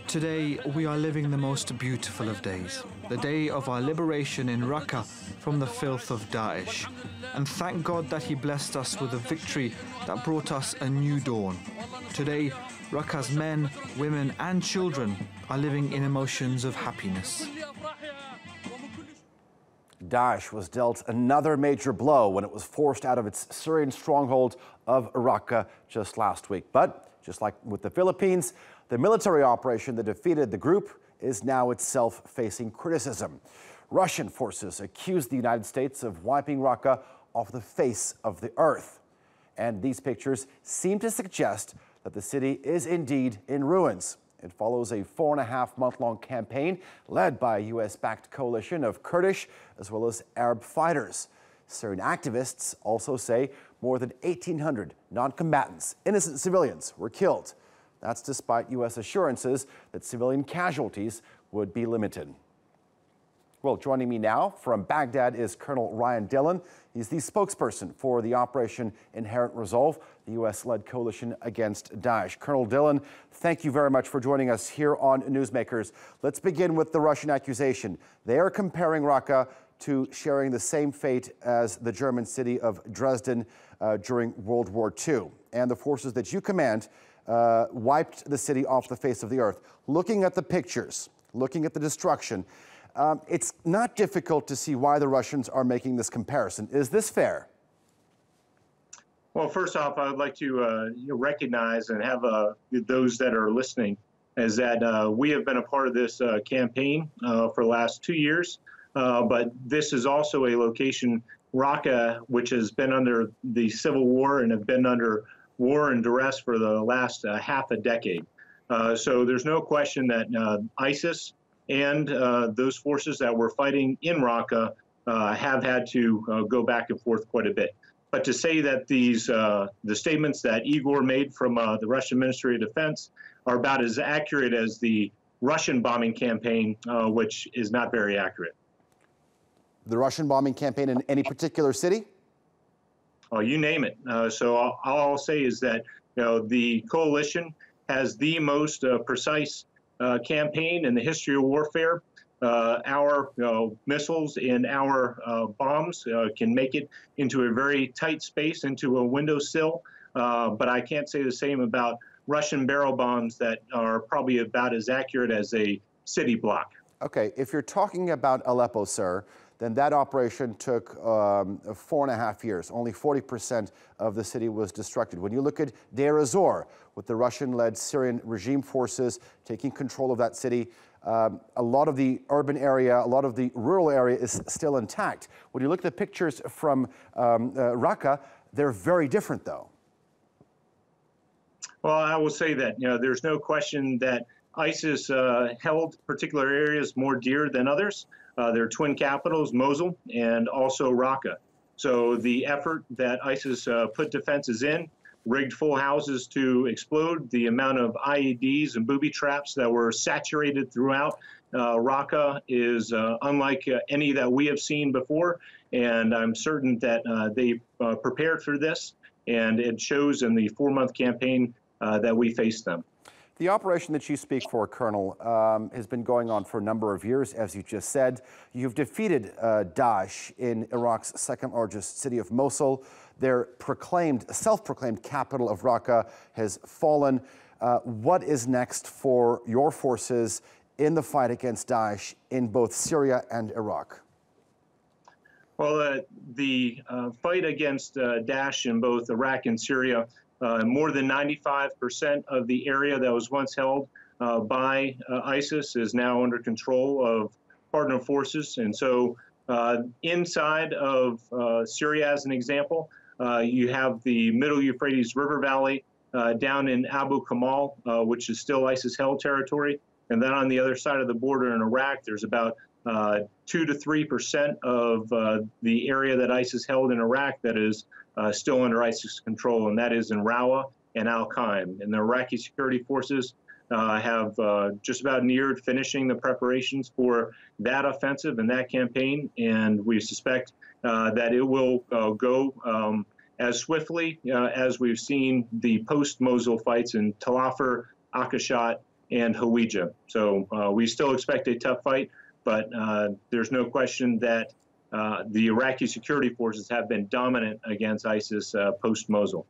Today, we are living the most beautiful of days, the day of our liberation in Raqqa from the filth of Daesh. And thank God that He blessed us with a victory that brought us a new dawn. Today, Raqqa's men, women and children are living in emotions of happiness. Daesh was dealt another major blow when it was forced out of its Syrian stronghold of Raqqa just last week. But just like with the Philippines, the military operation that defeated the group is now itself facing criticism. Russian forces accuse the United States of wiping Raqqa off the face of the earth. And these pictures seem to suggest that the city is indeed in ruins. It follows a 4.5-month-long campaign led by a U.S.-backed coalition of Kurdish as well as Arab fighters. Syrian activists also say more than 1,800 non-combatants, innocent civilians, were killed. That's despite U.S. assurances that civilian casualties would be limited. Well, joining me now from Baghdad is Colonel Ryan Dillon. He's the spokesperson for the Operation Inherent Resolve, the U.S.-led coalition against Daesh. Colonel Dillon, thank you very much for joining us here on Newsmakers. Let's begin with the Russian accusation. They are comparing Raqqa to sharing the same fate as the German city of Dresden during World War II. And the forces that you command wiped the city off the face of the earth. Looking at the pictures, looking at the destruction, it's not difficult to see why the Russians are making this comparison. Is this fair? Well, first off, I would like to recognize and have those that are listening is that we have been a part of this campaign for the last 2 years, but this is also a location, Raqqa, which has been under the civil war and have been under war and duress for the last half a decade. So there's no question that ISIS and those forces that were fighting in Raqqa have had to go back and forth quite a bit. But to say that these the statements that Igor made from the Russian Ministry of Defense are about as accurate as the Russian bombing campaign, which is not very accurate. The Russian bombing campaign in any particular city? Oh, you name it. So all I'll say is that the coalition has the most precise campaign in the history of warfare. Our missiles and our bombs can make it into a very tight space, into a windowsill. But I can't say the same about Russian barrel bombs that are probably about as accurate as a city block. Okay, if you're talking about Aleppo, sir, then that operation took 4.5 years. Only 40% of the city was destructed. When you look at Deir ez-Zor, with the Russian-led Syrian regime forces taking control of that city, a lot of the urban area, a lot of the rural area is still intact. When you look at the pictures from Raqqa, they're very different, though. Well, I will say that there's no question that ISIS held particular areas more dear than others. Their twin capitals, Mosul and also Raqqa. So the effort that ISIS put defenses in, rigged full houses to explode, the amount of IEDs and booby traps that were saturated throughout Raqqa is unlike any that we have seen before. And I'm certain that they prepared for this, and it shows in the 4-month campaign that we faced them. The operation that you speak for, Colonel, has been going on for a number of years, as you just said. You've defeated Daesh in Iraq's second-largest city of Mosul. Their self-proclaimed capital of Raqqa has fallen. What is next for your forces in the fight against Daesh in both Syria and Iraq? Well, the fight against Daesh in both Iraq and Syria, more than 95% of the area that was once held by ISIS is now under control of partner forces. And so inside of Syria, as an example, you have the Middle Euphrates River Valley down in Abu Kamal, which is still ISIS-held territory. And then on the other side of the border in Iraq, there's about 2 to 3% of the area that ISIS held in Iraq that is still under ISIS control, and that is in Raqqa and Al-Qaim. And the Iraqi security forces have just about neared finishing the preparations for that offensive and that campaign, and we suspect that it will go as swiftly as we've seen the post-Mosul fights in Tal Afar, Aqshat, and Hawija. So we still expect a tough fight, but there's no question that the Iraqi security forces have been dominant against ISIS post-Mosul.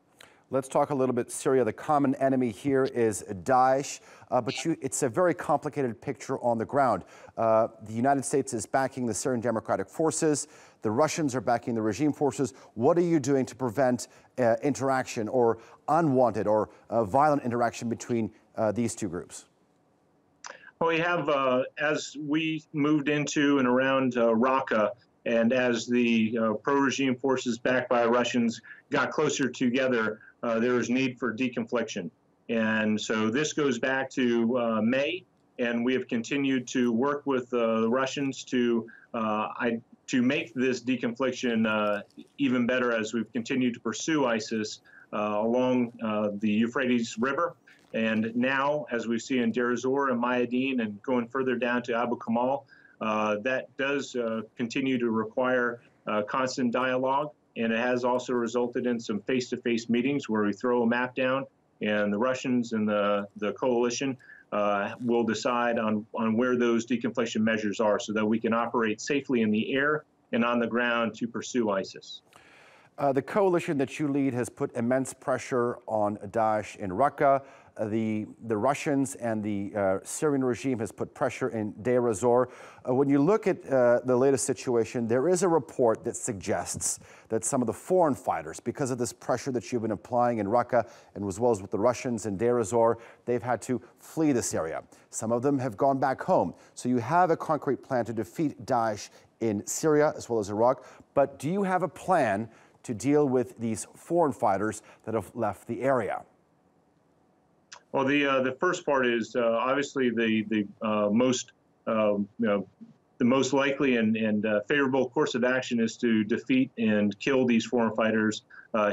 Let's talk a little bit Syria. The common enemy here is Daesh, but it's a very complicated picture on the ground. The United States is backing the Syrian Democratic Forces. The Russians are backing the regime forces. What are you doing to prevent interaction or unwanted or violent interaction between these two groups? Well, we have, as we moved into and around Raqqa, and as the pro-regime forces backed by Russians got closer together, there was need for deconfliction. And so this goes back to May, and we have continued to work with the Russians to make this deconfliction even better as we've continued to pursue ISIS along the Euphrates River. And now, as we see in Deir ez-Zor and Mayadeen and going further down to Abu Kamal, that does continue to require constant dialogue. And it has also resulted in some face-to-face meetings where we throw a map down and the Russians and the coalition will decide on where those deconfliction measures are so that we can operate safely in the air and on the ground to pursue ISIS. The coalition that you lead has put immense pressure on Daesh in Raqqa. The Russians and the Syrian regime has put pressure in Deir ez-Zor. When you look at the latest situation, there is a report that suggests that some of the foreign fighters, because of this pressure that you've been applying in Raqqa and as well as with the Russians in Deir ez-Zor, they've had to flee this area. Some of them have gone back home. So you have a concrete plan to defeat Daesh in Syria as well as Iraq. But do you have a plan to deal with these foreign fighters that have left the area? Well, the first part is obviously the most likely and favorable course of action is to defeat and kill these foreign fighters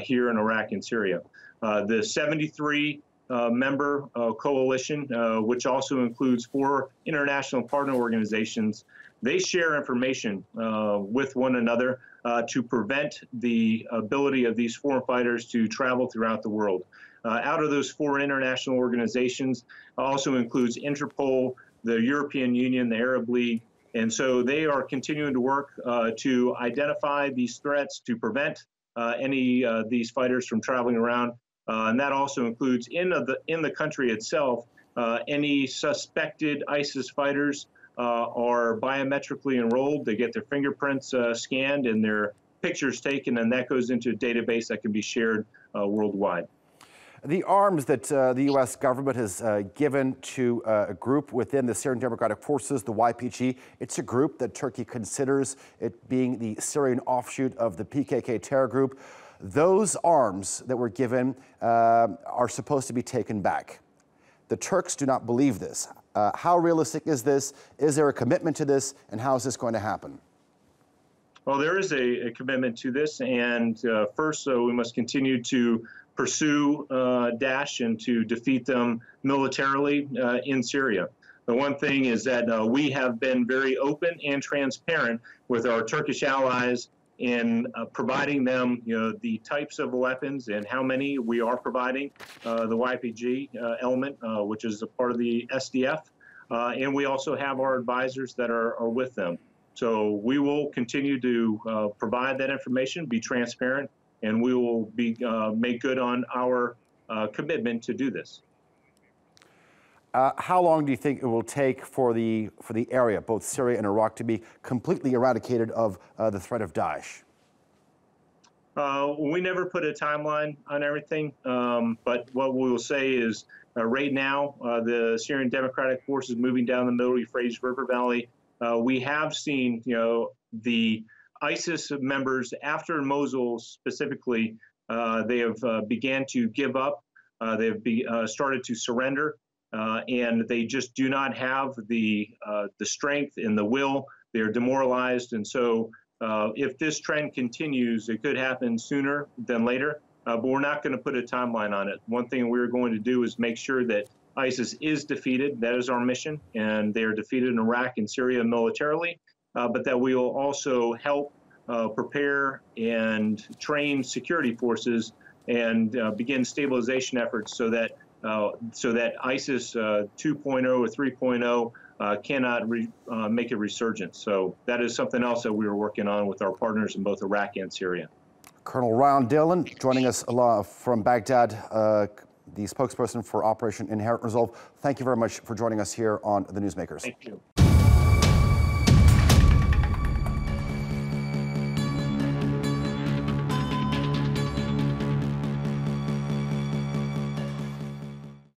here in Iraq and Syria. The 73 member coalition, which also includes 4 international partner organizations, they share information with one another to prevent the ability of these foreign fighters to travel throughout the world. Out of those 4 international organizations also includes Interpol, the European Union, the Arab League, and so they are continuing to work to identify these threats, to prevent any of these fighters from traveling around, and that also includes in the country itself any suspected ISIS fighters are biometrically enrolled. They get their fingerprints scanned and their pictures taken, and that goes into a database that can be shared worldwide. The arms that the U.S. government has given to a group within the Syrian Democratic Forces, the YPG, it's a group that Turkey considers it being the Syrian offshoot of the PKK terror group. Those arms that were given are supposed to be taken back. The Turks do not believe this. How realistic is this? Is there a commitment to this? And how is this going to happen? Well, there is a commitment to this. And first, we must continue to pursue Daesh and to defeat them militarily in Syria. The one thing is that we have been very open and transparent with our Turkish allies in providing them, the types of weapons and how many we are providing the YPG element, which is a part of the SDF, and we also have our advisors that are with them. So we will continue to provide that information, be transparent, and we will be make good on our commitment to do this. How long do you think it will take for the area, both Syria and Iraq, to be completely eradicated of the threat of Daesh? We never put a timeline on everything, but what we will say is right now, the Syrian Democratic Forces moving down the middle Euphrates River Valley, we have seen, the ISIS members after Mosul specifically, they have began to give up. They have started to surrender, and they just do not have the strength and the will. They are demoralized, and so if this trend continues, it could happen sooner than later. But we're not going to put a timeline on it. One thing we're going to do is make sure that ISIS is defeated. That is our mission, and they are defeated in Iraq and Syria militarily, but that we will also help prepare and train security forces and begin stabilization efforts so that so that ISIS 2.0 or 3.0 cannot make a resurgence. So that is something else that we are working on with our partners in both Iraq and Syria. Colonel Ryan Dillon joining us from Baghdad, the spokesperson for Operation Inherent Resolve. Thank you very much for joining us here on the Newsmakers. Thank you.